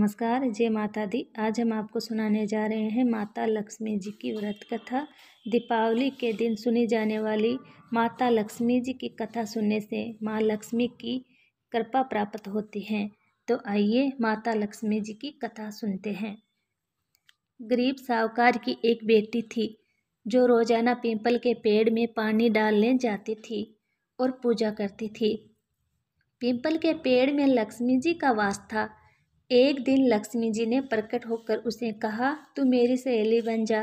नमस्कार, जय माता दी। आज हम आपको सुनाने जा रहे हैं माता लक्ष्मी जी की व्रत कथा। दीपावली के दिन सुनी जाने वाली माता लक्ष्मी जी की कथा सुनने से माँ लक्ष्मी की कृपा प्राप्त होती है। तो आइए माता लक्ष्मी जी की कथा सुनते हैं। गरीब साहूकार की एक बेटी थी जो रोजाना पीपल के पेड़ में पानी डालने जाती थी और पूजा करती थी। पीपल के पेड़ में लक्ष्मी जी का वास था। एक दिन लक्ष्मी जी ने प्रकट होकर उसे कहा, तू मेरी सहेली बन जा।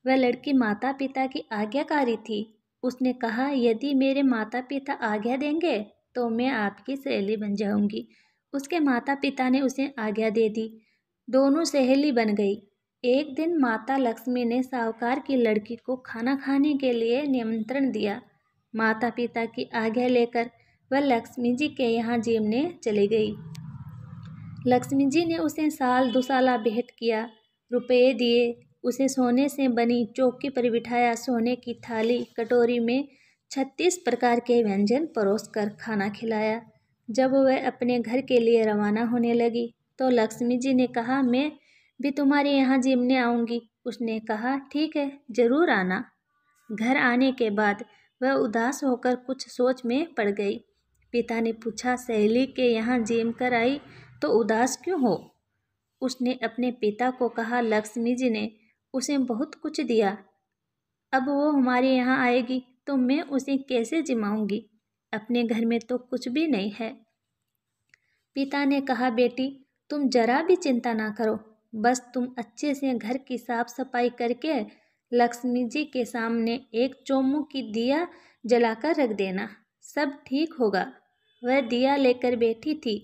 वह लड़की माता पिता की आज्ञाकारी थी। उसने कहा, यदि मेरे माता पिता आज्ञा देंगे तो मैं आपकी सहेली बन जाऊंगी। उसके माता पिता ने उसे आज्ञा दे दी। दोनों सहेली बन गई। एक दिन माता लक्ष्मी ने साहूकार की लड़की को खाना खाने के लिए निमंत्रण दिया। माता पिता की आज्ञा लेकर वह लक्ष्मी जी के यहाँ जीमने चली गई। लक्ष्मी जी ने उसे साल दुसाला भेंट किया, रुपये दिए, उसे सोने से बनी चौकी पर बिठाया, सोने की थाली कटोरी में 36 प्रकार के व्यंजन परोसकर खाना खिलाया। जब वह अपने घर के लिए रवाना होने लगी तो लक्ष्मी जी ने कहा, मैं भी तुम्हारे यहाँ जीमने आऊँगी। उसने कहा, ठीक है, ज़रूर आना। घर आने के बाद वह उदास होकर कुछ सोच में पड़ गई। पिता ने पूछा, सहेली के यहाँ जीम कर आई तो उदास क्यों हो? उसने अपने पिता को कहा, लक्ष्मी जी ने उसे बहुत कुछ दिया, अब वो हमारे यहाँ आएगी तो मैं उसे कैसे जिमाऊंगी? अपने घर में तो कुछ भी नहीं है। पिता ने कहा, बेटी तुम जरा भी चिंता ना करो, बस तुम अच्छे से घर की साफ सफाई करके लक्ष्मी जी के सामने एक चौमुखी दिया जलाकर रख देना, सब ठीक होगा। वह दिया लेकर बैठी थी।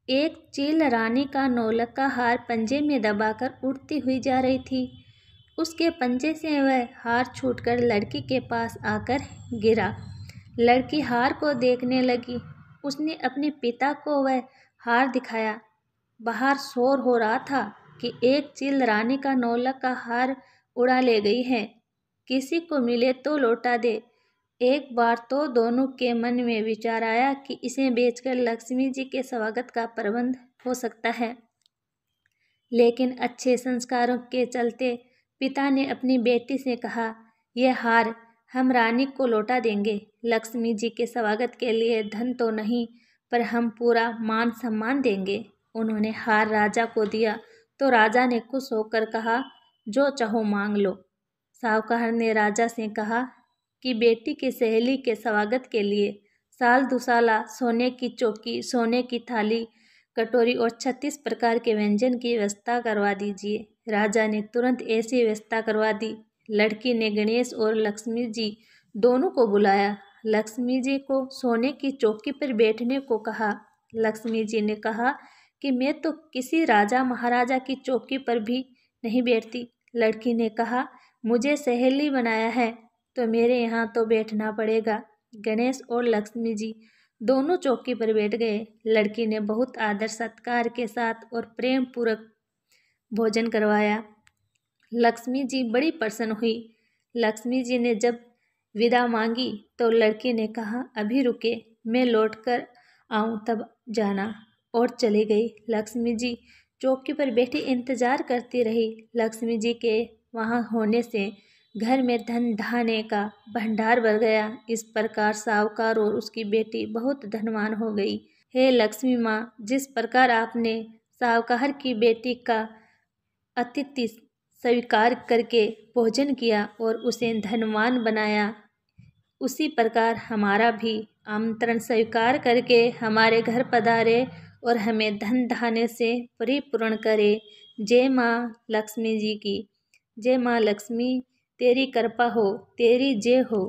एक चील रानी का नौलक का हार पंजे में दबाकर उड़ती हुई जा रही थी। उसके पंजे से वह हार छूटकर लड़की के पास आकर गिरा। लड़की हार को देखने लगी। उसने अपने पिता को वह हार दिखाया। बाहर शोर हो रहा था कि एक चील रानी का नौलक का हार उड़ा ले गई है, किसी को मिले तो लौटा दे। एक बार तो दोनों के मन में विचार आया कि इसे बेचकर लक्ष्मी जी के स्वागत का प्रबंध हो सकता है। लेकिन अच्छे संस्कारों के चलते पिता ने अपनी बेटी से कहा, यह हार हम रानी को लौटा देंगे। लक्ष्मी जी के स्वागत के लिए धन तो नहीं, पर हम पूरा मान सम्मान देंगे। उन्होंने हार राजा को दिया तो राजा ने खुश होकर कहा, जो चाहो मांग लो। साहूकार ने राजा से कहा कि बेटी की सहेली के स्वागत के लिए साल दुसाला सोने की चौकी, सोने की थाली कटोरी और 36 प्रकार के व्यंजन की व्यवस्था करवा दीजिए। राजा ने तुरंत ऐसी व्यवस्था करवा दी। लड़की ने गणेश और लक्ष्मी जी दोनों को बुलाया। लक्ष्मी जी को सोने की चौकी पर बैठने को कहा। लक्ष्मी जी ने कहा कि मैं तो किसी राजा महाराजा की चौकी पर भी नहीं बैठती। लड़की ने कहा, मुझे सहेली बनाया है तो मेरे यहाँ तो बैठना पड़ेगा। गणेश और लक्ष्मी जी दोनों चौकी पर बैठ गए। लड़की ने बहुत आदर सत्कार के साथ और प्रेम पूर्वक भोजन करवाया। लक्ष्मी जी बड़ी प्रसन्न हुई। लक्ष्मी जी ने जब विदा मांगी तो लड़की ने कहा, अभी रुके, मैं लौट कर आऊँ तब जाना, और चली गई। लक्ष्मी जी चौकी पर बैठी इंतजार करती रही। लक्ष्मी जी के वहाँ होने से घर में धन धान्य का भंडार भर गया। इस प्रकार साहूकार और उसकी बेटी बहुत धनवान हो गई। हे लक्ष्मी माँ, जिस प्रकार आपने साहूकार की बेटी का अतिथि स्वीकार करके भोजन किया और उसे धनवान बनाया, उसी प्रकार हमारा भी आमंत्रण स्वीकार करके हमारे घर पधारे और हमें धन धान्य से परिपूर्ण करे। जय माँ लक्ष्मी जी की। जय माँ लक्ष्मी, तेरी कृपा हो, तेरी जय हो।